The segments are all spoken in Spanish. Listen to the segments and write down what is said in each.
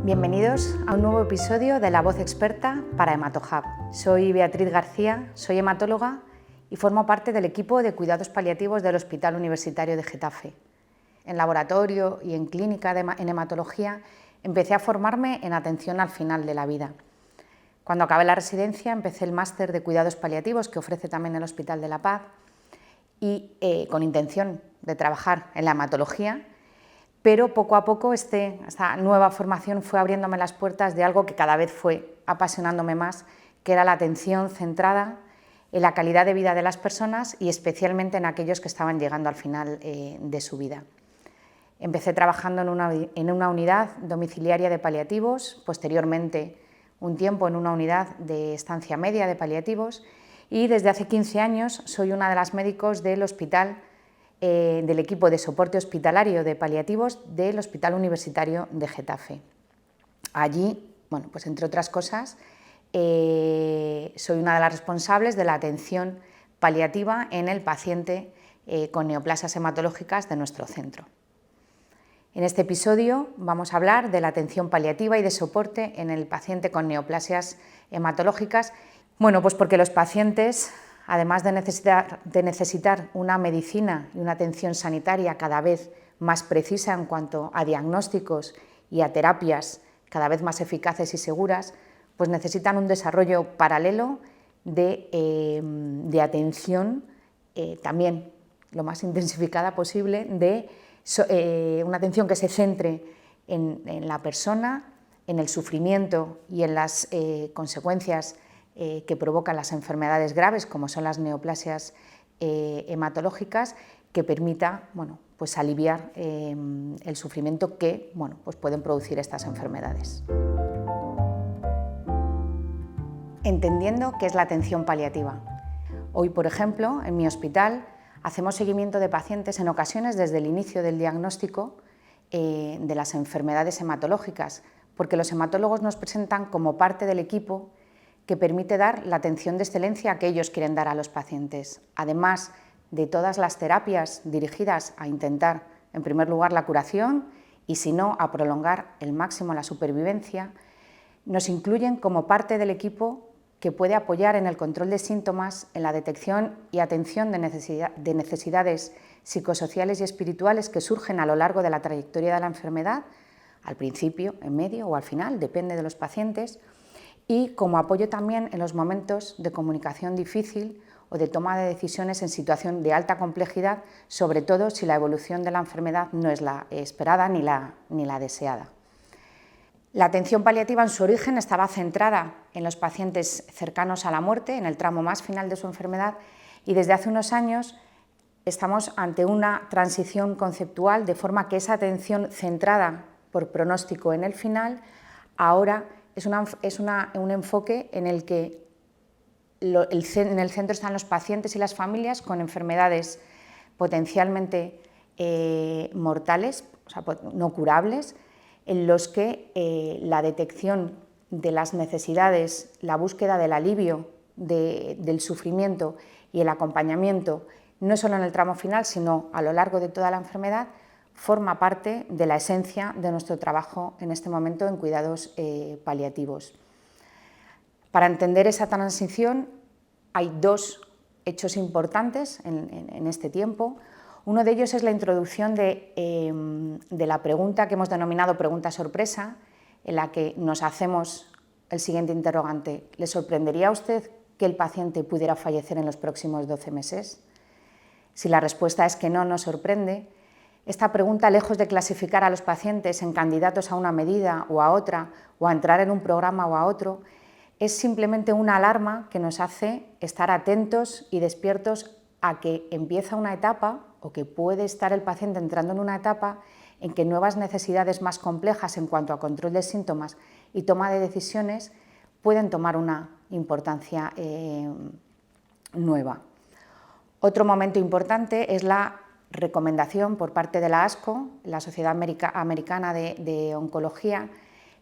Bienvenidos a un nuevo episodio de La Voz Experta para HematoHub. Soy Beatriz García, soy hematóloga y formo parte del equipo de cuidados paliativos del Hospital Universitario de Getafe. En laboratorio y en clínica en hematología empecé a formarme en atención al final de la vida. Cuando acabé la residencia empecé el máster de cuidados paliativos que ofrece también el Hospital de la Paz y con intención de trabajar en la hematología, pero poco a poco esta nueva formación fue abriéndome las puertas de algo que cada vez fue apasionándome más, que era la atención centrada en la calidad de vida de las personas y especialmente en aquellos que estaban llegando al final de su vida. Empecé trabajando en una unidad domiciliaria de paliativos, posteriormente un tiempo en una unidad de estancia media de paliativos y desde hace 15 años soy una de las médicos del hospital del equipo de soporte hospitalario de paliativos del Hospital Universitario de Getafe. Allí, pues entre otras cosas, soy una de las responsables de la atención paliativa en el paciente con neoplasias hematológicas de nuestro centro. En este episodio vamos a hablar de la atención paliativa y de soporte en el paciente con neoplasias hematológicas. Pues porque los pacientes, además de necesitar una medicina y una atención sanitaria cada vez más precisa en cuanto a diagnósticos y a terapias cada vez más eficaces y seguras, pues necesitan un desarrollo paralelo de atención también lo más intensificada posible, de una atención que se centre en la persona, en el sufrimiento y en las consecuencias que provocan las enfermedades graves, como son las neoplasias hematológicas, que permita pues aliviar el sufrimiento que pues pueden producir estas enfermedades. Entendiendo qué es la atención paliativa. Hoy, por ejemplo, en mi hospital hacemos seguimiento de pacientes en ocasiones desde el inicio del diagnóstico de las enfermedades hematológicas, porque los hematólogos nos presentan como parte del equipo que permite dar la atención de excelencia que ellos quieren dar a los pacientes, además de todas las terapias dirigidas a intentar, en primer lugar, la curación y, si no, a prolongar el máximo la supervivencia. Nos incluyen como parte del equipo que puede apoyar en el control de síntomas, en la detección y atención de necesidades psicosociales y espirituales que surgen a lo largo de la trayectoria de la enfermedad, al principio, en medio o al final, depende de los pacientes, y como apoyo también en los momentos de comunicación difícil o de toma de decisiones en situación de alta complejidad, sobre todo si la evolución de la enfermedad no es la esperada ni la deseada. La atención paliativa en su origen estaba centrada en los pacientes cercanos a la muerte, en el tramo más final de su enfermedad, y desde hace unos años estamos ante una transición conceptual, de forma que esa atención centrada por pronóstico en el final ahora es un enfoque en el que en el centro están los pacientes y las familias con enfermedades potencialmente mortales, o sea, no curables, en los que la detección de las necesidades, la búsqueda del alivio del sufrimiento y el acompañamiento, no solo en el tramo final, sino a lo largo de toda la enfermedad, forma parte de la esencia de nuestro trabajo en este momento en cuidados paliativos. Para entender esa transición hay dos hechos importantes en este tiempo. Uno de ellos es la introducción de la pregunta que hemos denominado pregunta sorpresa, en la que nos hacemos el siguiente interrogante: ¿le sorprendería a usted que el paciente pudiera fallecer en los próximos 12 meses? Si la respuesta es que no nos sorprende, esta pregunta, lejos de clasificar a los pacientes en candidatos a una medida o a otra, o a entrar en un programa o a otro, es simplemente una alarma que nos hace estar atentos y despiertos a que empieza una etapa, o que puede estar el paciente entrando en una etapa en que nuevas necesidades más complejas en cuanto a control de síntomas y toma de decisiones pueden tomar una importancia nueva. Otro momento importante es la recomendación por parte de la ASCO, la Sociedad Americana de Oncología,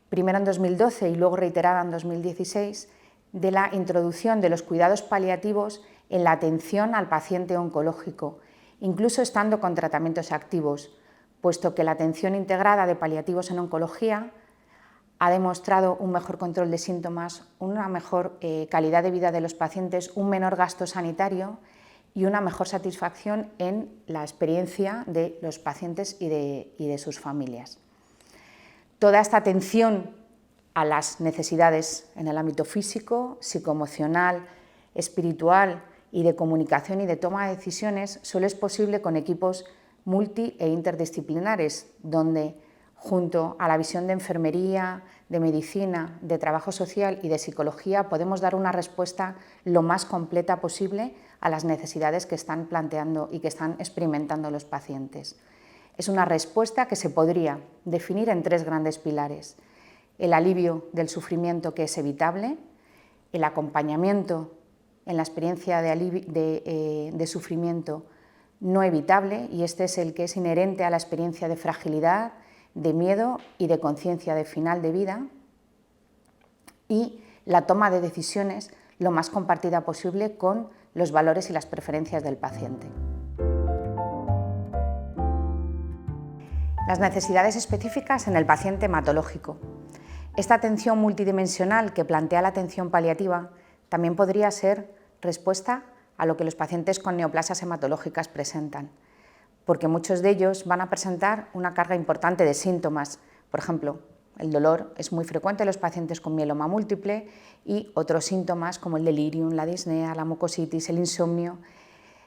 primero en 2012 y luego reiterada en 2016, de la introducción de los cuidados paliativos en la atención al paciente oncológico, incluso estando con tratamientos activos, puesto que la atención integrada de paliativos en oncología ha demostrado un mejor control de síntomas, una mejor calidad de vida de los pacientes, un menor gasto sanitario y una mejor satisfacción en la experiencia de los pacientes y de sus familias. Toda esta atención a las necesidades en el ámbito físico, psicoemocional, espiritual y de comunicación y de toma de decisiones solo es posible con equipos multi e interdisciplinares, donde junto a la visión de enfermería, de medicina, de trabajo social y de psicología podemos dar una respuesta lo más completa posible a las necesidades que están planteando y que están experimentando los pacientes. Es una respuesta que se podría definir en 3 grandes pilares: el alivio del sufrimiento que es evitable, el acompañamiento en la experiencia de sufrimiento no evitable, y este es el que es inherente a la experiencia de fragilidad, de miedo y de conciencia de final de vida, y la toma de decisiones lo más compartida posible con los valores y las preferencias del paciente. Las necesidades específicas en el paciente hematológico. Esta atención multidimensional que plantea la atención paliativa también podría ser respuesta a lo que los pacientes con neoplasias hematológicas presentan, porque muchos de ellos van a presentar una carga importante de síntomas. Por ejemplo, el dolor es muy frecuente en los pacientes con mieloma múltiple y otros síntomas como el delirium, la disnea, la mucositis, el insomnio.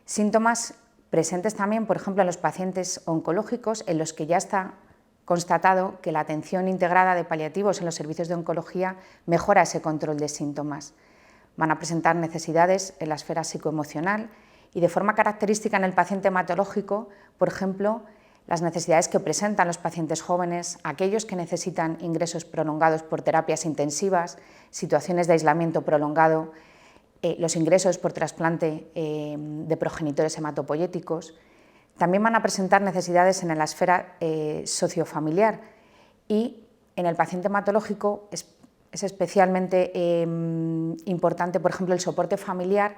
Síntomas presentes también, por ejemplo, en los pacientes oncológicos, en los que ya está constatado que la atención integrada de paliativos en los servicios de oncología mejora ese control de síntomas. Van a presentar necesidades en la esfera psicoemocional y de forma característica en el paciente hematológico, por ejemplo, las necesidades que presentan los pacientes jóvenes, aquellos que necesitan ingresos prolongados por terapias intensivas, situaciones de aislamiento prolongado, los ingresos por trasplante de progenitores hematopoyéticos. También van a presentar necesidades en la esfera sociofamiliar, y en el paciente hematológico es especialmente importante, por ejemplo, el soporte familiar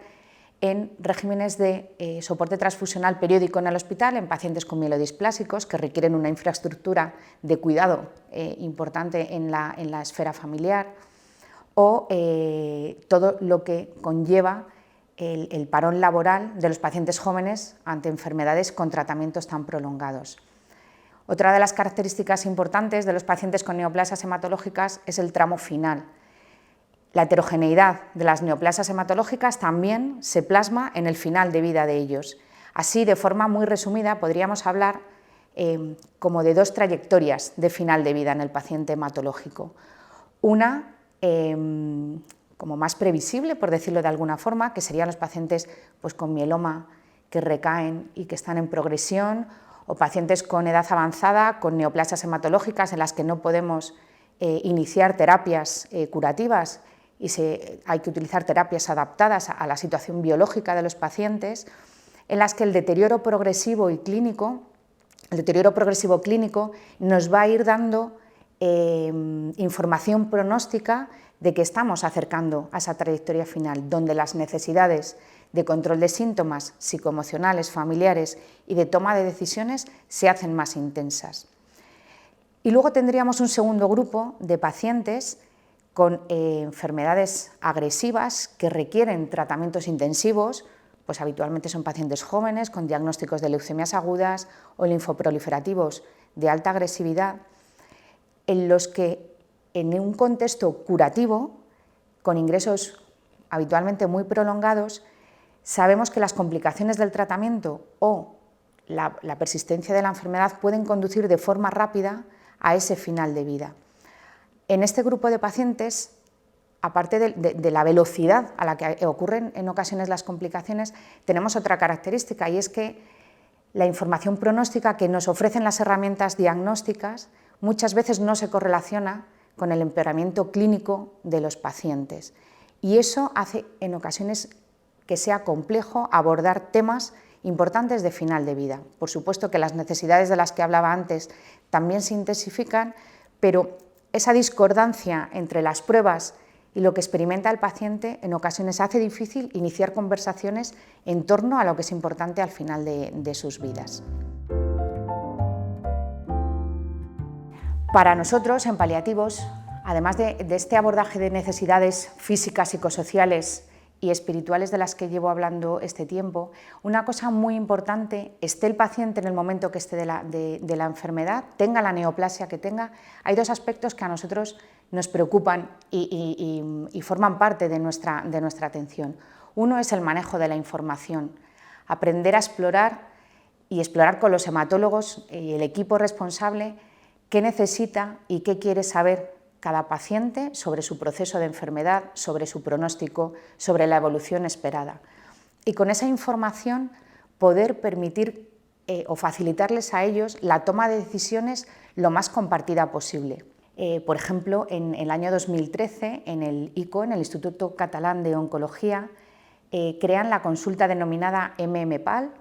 en regímenes de soporte transfusional periódico en el hospital, en pacientes con mielodisplásicos que requieren una infraestructura de cuidado importante en la esfera familiar, o todo lo que conlleva el parón laboral de los pacientes jóvenes ante enfermedades con tratamientos tan prolongados. Otra de las características importantes de los pacientes con neoplasias hematológicas es el tramo final. La heterogeneidad de las neoplasias hematológicas también se plasma en el final de vida de ellos. Así, de forma muy resumida, podríamos hablar como de 2 trayectorias de final de vida en el paciente hematológico. Una como más previsible, por decirlo de alguna forma, que serían los pacientes pues, con mieloma que recaen y que están en progresión, o pacientes con edad avanzada, con neoplasias hematológicas en las que no podemos iniciar terapias curativas y hay que utilizar terapias adaptadas a la situación biológica de los pacientes, en las que el deterioro progresivo clínico nos va a ir dando información pronóstica de que estamos acercando a esa trayectoria final, donde las necesidades de control de síntomas psicoemocionales, familiares y de toma de decisiones se hacen más intensas. Y luego tendríamos un segundo grupo de pacientes con enfermedades agresivas que requieren tratamientos intensivos, pues habitualmente son pacientes jóvenes con diagnósticos de leucemias agudas o linfoproliferativos de alta agresividad, en los que en un contexto curativo, con ingresos habitualmente muy prolongados, sabemos que las complicaciones del tratamiento o la persistencia de la enfermedad pueden conducir de forma rápida a ese final de vida. En este grupo de pacientes, aparte de la velocidad a la que ocurren en ocasiones las complicaciones, tenemos otra característica, y es que la información pronóstica que nos ofrecen las herramientas diagnósticas muchas veces no se correlaciona con el empeoramiento clínico de los pacientes, y eso hace en ocasiones que sea complejo abordar temas importantes de final de vida. Por supuesto que las necesidades de las que hablaba antes también se intensifican, pero esa discordancia entre las pruebas y lo que experimenta el paciente en ocasiones hace difícil iniciar conversaciones en torno a lo que es importante al final de sus vidas. Para nosotros, en paliativos, Además de este abordaje de necesidades físicas, psicosociales y espirituales de las que llevo hablando este tiempo, una cosa muy importante, esté el paciente en el momento que esté de la enfermedad, tenga la neoplasia que tenga, hay dos aspectos que a nosotros nos preocupan y forman parte de nuestra atención. Uno es el manejo de la información, aprender a explorar con los hematólogos y el equipo responsable qué necesita y qué quiere saber cada paciente sobre su proceso de enfermedad, sobre su pronóstico, sobre la evolución esperada. Y con esa información poder permitir o facilitarles a ellos la toma de decisiones lo más compartida posible. Por ejemplo, en el año 2013, en el ICO, en el Instituto Catalán de Oncología, crean la consulta denominada MMPAL,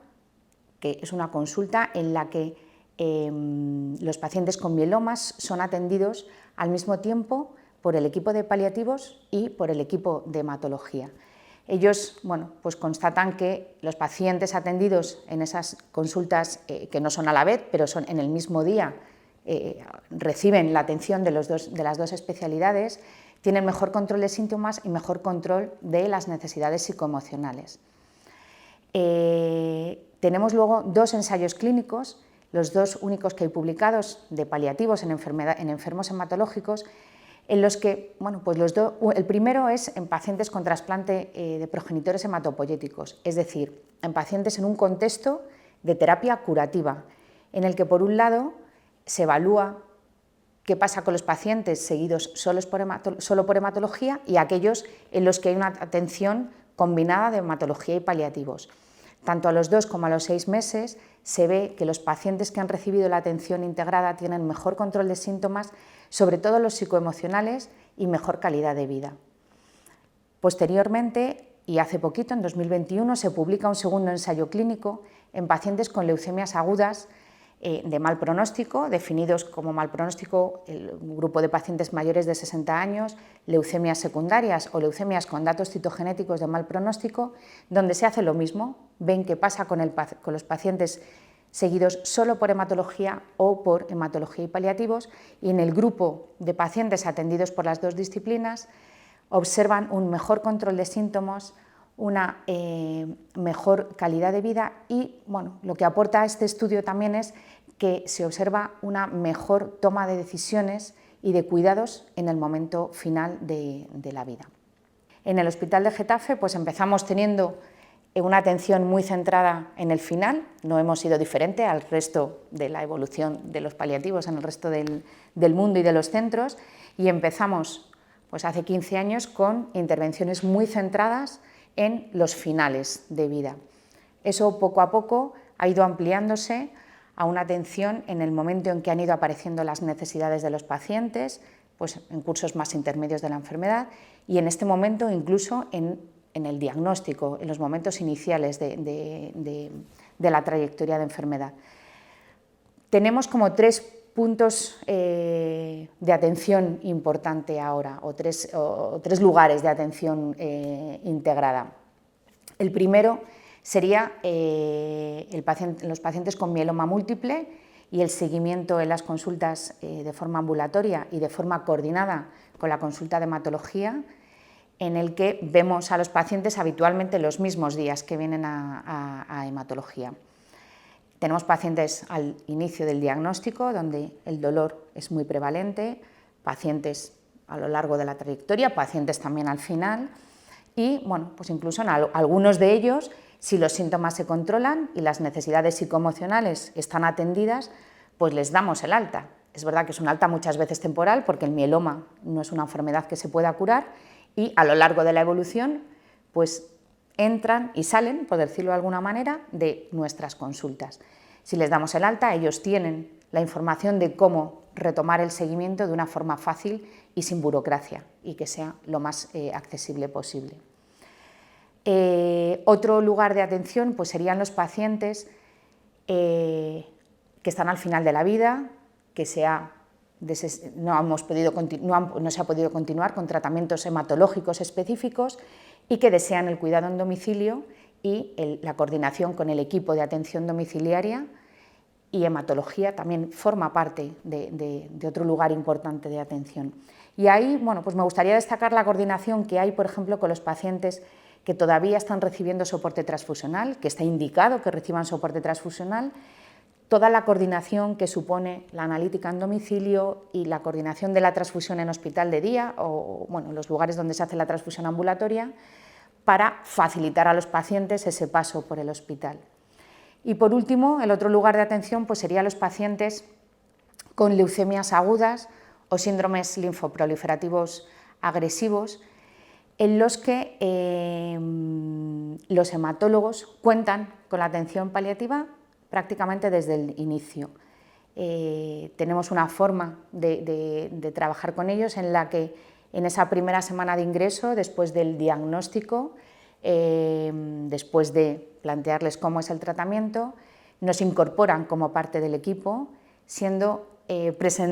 que es una consulta en la que los pacientes con mielomas son atendidos al mismo tiempo por el equipo de paliativos y por el equipo de hematología. Ellos pues constatan que los pacientes atendidos en esas consultas, que no son a la vez, pero son en el mismo día, reciben la atención de las dos especialidades, tienen mejor control de síntomas y mejor control de las necesidades psicoemocionales. Tenemos luego dos ensayos clínicos, los dos únicos que hay publicados de paliativos en enfermos hematológicos, en los que, pues el primero es en pacientes con trasplante de progenitores hematopoyéticos, es decir, en pacientes en un contexto de terapia curativa, en el que por un lado se evalúa qué pasa con los pacientes seguidos solo por hematología y aquellos en los que hay una atención combinada de hematología y paliativos. Tanto a los 2 como a los 6 meses se ve que los pacientes que han recibido la atención integrada tienen mejor control de síntomas, sobre todo los psicoemocionales, y mejor calidad de vida. Posteriormente, y hace poquito, en 2021, se publica un segundo ensayo clínico en pacientes con leucemias agudas de mal pronóstico, definidos como mal pronóstico el grupo de pacientes mayores de 60 años, leucemias secundarias o leucemias con datos citogenéticos de mal pronóstico, donde se hace lo mismo, ven qué pasa con los pacientes seguidos solo por hematología o por hematología y paliativos, y en el grupo de pacientes atendidos por las dos disciplinas observan un mejor control de síntomas, una mejor calidad de vida y lo que aporta este estudio también es que se observa una mejor toma de decisiones y de cuidados en el momento final de la vida. En el Hospital de Getafe pues empezamos teniendo una atención muy centrada en el final, no hemos sido diferente al resto de la evolución de los paliativos en el resto del mundo y de los centros, y empezamos pues hace 15 años con intervenciones muy centradas en los finales de vida. Eso poco a poco ha ido ampliándose a una atención en el momento en que han ido apareciendo las necesidades de los pacientes, pues en cursos más intermedios de la enfermedad, y en este momento incluso en el diagnóstico, en los momentos iniciales de la trayectoria de enfermedad. Tenemos como 3 puntos de atención importante ahora, o tres lugares de atención integrada. El primero sería los pacientes con mieloma múltiple y el seguimiento en las consultas de forma ambulatoria y de forma coordinada con la consulta de hematología, en el que vemos a los pacientes habitualmente los mismos días que vienen a hematología. Tenemos pacientes al inicio del diagnóstico, donde el dolor es muy prevalente, pacientes a lo largo de la trayectoria, pacientes también al final, y pues incluso en algunos de ellos, si los síntomas se controlan y las necesidades psicoemocionales están atendidas, pues les damos el alta. Es verdad que es un alta muchas veces temporal, porque el mieloma no es una enfermedad que se pueda curar, y a lo largo de la evolución, pues entran y salen, por decirlo de alguna manera, de nuestras consultas. Si les damos el alta, ellos tienen la información de cómo retomar el seguimiento de una forma fácil y sin burocracia, y que sea lo más accesible posible. Otro lugar de atención pues serían los pacientes que están al final de la vida, que no se ha podido continuar con tratamientos hematológicos específicos y que desean el cuidado en domicilio y la coordinación con el equipo de atención domiciliaria, y hematología también forma parte de otro lugar importante de atención. Y ahí, bueno, pues me gustaría destacar la coordinación que hay, por ejemplo, con los pacientes que todavía están recibiendo soporte transfusional, que está indicado que reciban soporte transfusional, toda la coordinación que supone la analítica en domicilio y la coordinación de la transfusión en hospital de día o bueno, los lugares donde se hace la transfusión ambulatoria para facilitar a los pacientes ese paso por el hospital. Y por último, el otro lugar de atención pues, sería los pacientes con leucemias agudas o síndromes linfoproliferativos agresivos, en los que los hematólogos cuentan con la atención paliativa prácticamente desde el inicio. Tenemos una forma de trabajar con ellos en la que en esa primera semana de ingreso, después del diagnóstico, después de plantearles cómo es el tratamiento, nos incorporan como parte del equipo,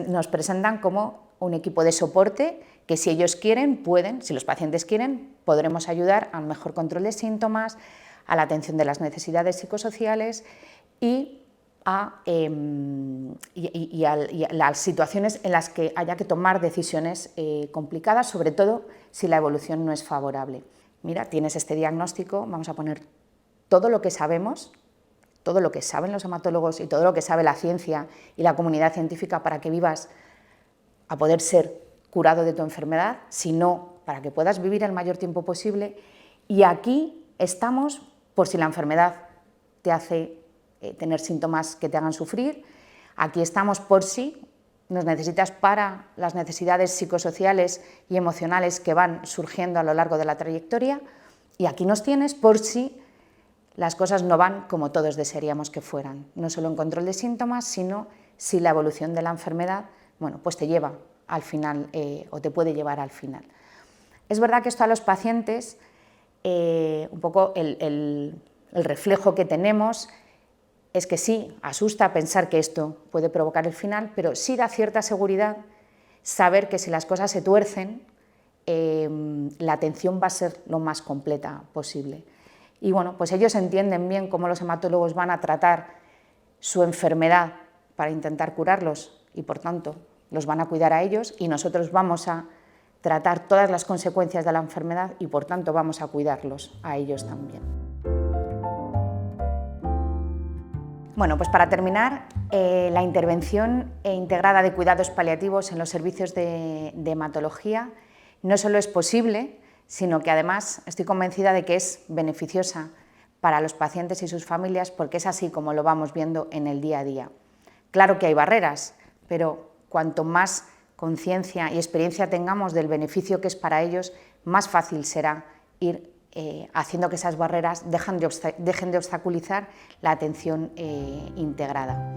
nos presentan como un equipo de soporte que si ellos quieren, pueden, si los pacientes quieren, podremos ayudar al mejor control de síntomas, a la atención de las necesidades psicosociales y a las situaciones en las que haya que tomar decisiones complicadas, sobre todo si la evolución no es favorable. Mira, tienes este diagnóstico, vamos a poner todo lo que sabemos, todo lo que saben los hematólogos y todo lo que sabe la ciencia y la comunidad científica para que vivas a poder ser curado de tu enfermedad, sino para que puedas vivir el mayor tiempo posible. Y aquí estamos por si la enfermedad te hace tener síntomas que te hagan sufrir, aquí estamos por si nos necesitas para las necesidades psicosociales y emocionales que van surgiendo a lo largo de la trayectoria, y aquí nos tienes por si las cosas no van como todos desearíamos que fueran, no solo en control de síntomas, sino si la evolución de la enfermedad, bueno, pues te lleva al final o te puede llevar al final. Es verdad que esto a los pacientes, un poco el reflejo que tenemos es que sí, asusta pensar que esto puede provocar el final, pero sí da cierta seguridad saber que si las cosas se tuercen, la atención va a ser lo más completa posible. Y bueno, pues ellos entienden bien cómo los hematólogos van a tratar su enfermedad para intentar curarlos y por tanto los van a cuidar a ellos, y nosotros vamos a tratar todas las consecuencias de la enfermedad y por tanto vamos a cuidarlos a ellos también. Bueno, pues para terminar, la intervención integrada de cuidados paliativos en los servicios de hematología no solo es posible, sino que además estoy convencida de que es beneficiosa para los pacientes y sus familias, porque es así como lo vamos viendo en el día a día. Claro que hay barreras, pero cuanto más conciencia y experiencia tengamos del beneficio que es para ellos, más fácil será ir haciendo que esas barreras dejen de obstaculizar la atención integrada.